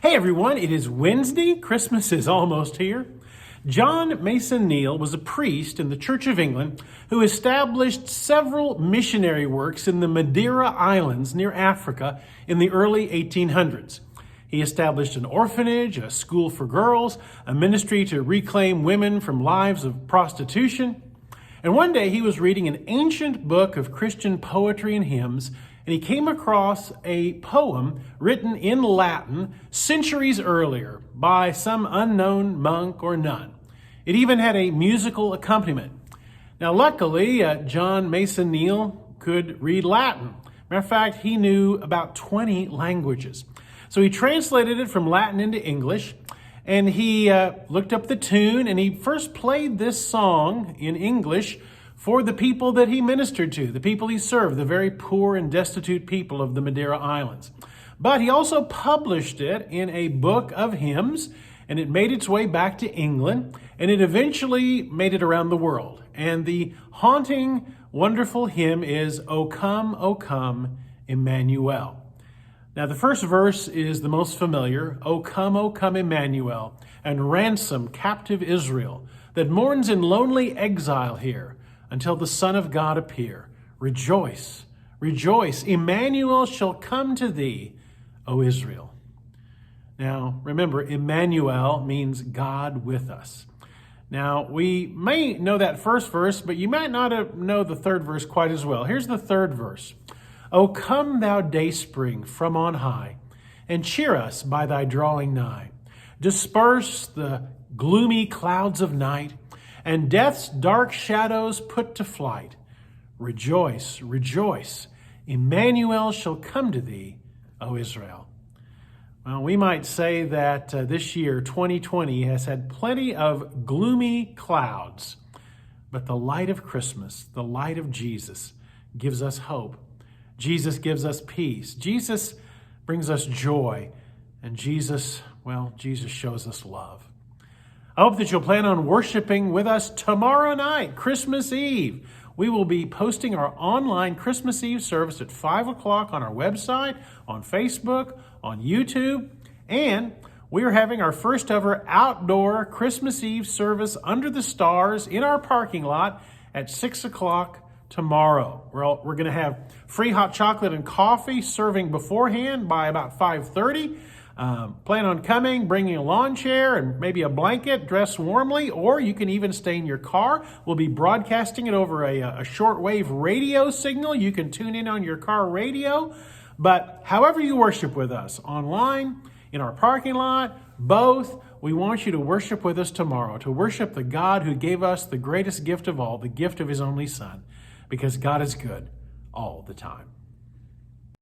Hey everyone, it is Wednesday. Christmas is almost here. John Mason Neal was a priest in the Church of England who established several missionary works in the Madeira Islands near Africa in the early 1800s. He established an orphanage, a school for girls, a ministry to reclaim women from lives of prostitution. And one day he was reading an ancient book of Christian poetry and hymns, and he came across a poem written in Latin centuries earlier by some unknown monk or nun. It even had a musical accompaniment. Now, luckily, John Mason Neal could read Latin. Matter of fact, he knew about 20 languages. So he translated it from Latin into English, and he looked up the tune, and he first played this song in English for the people that he ministered to, the people he served, the very poor and destitute people of the Madeira Islands. But he also published it in a book of hymns, and it made its way back to England, and it eventually made it around the world. And the haunting, wonderful hymn is, O come, Emmanuel. Now, the first verse is the most familiar, O come, Emmanuel, and ransom captive Israel that mourns in lonely exile here, until the Son of God appear. Rejoice, rejoice, Emmanuel shall come to thee, O Israel. Now, remember, Emmanuel means God with us. Now, we may know that first verse, but you might not know the third verse quite as well. Here's the third verse. O come, thou dayspring from on high, and cheer us by thy drawing nigh. Disperse the gloomy clouds of night, and death's dark shadows put to flight. Rejoice, rejoice, Emmanuel shall come to thee, O Israel. Well, we might say that this year, 2020, has had plenty of gloomy clouds, but the light of Christmas, the light of Jesus, gives us hope. Jesus gives us peace. Jesus brings us joy, and Jesus shows us love. I hope that you'll plan on worshiping with us tomorrow night, Christmas Eve. We will be posting our online Christmas Eve service at 5 o'clock on our website, on Facebook, on YouTube, and we are having our first ever outdoor Christmas Eve service under the stars in our parking lot at 6 o'clock tomorrow. We're going to have free hot chocolate and coffee serving beforehand by about 5:30. Plan on coming, bringing a lawn chair and maybe a blanket, dress warmly, or you can even stay in your car. We'll be broadcasting it over a shortwave radio signal. You can tune in on your car radio. But however you worship with us, online, in our parking lot, both, we want you to worship with us tomorrow, to worship the God who gave us the greatest gift of all, the gift of his only Son, because God is good all the time.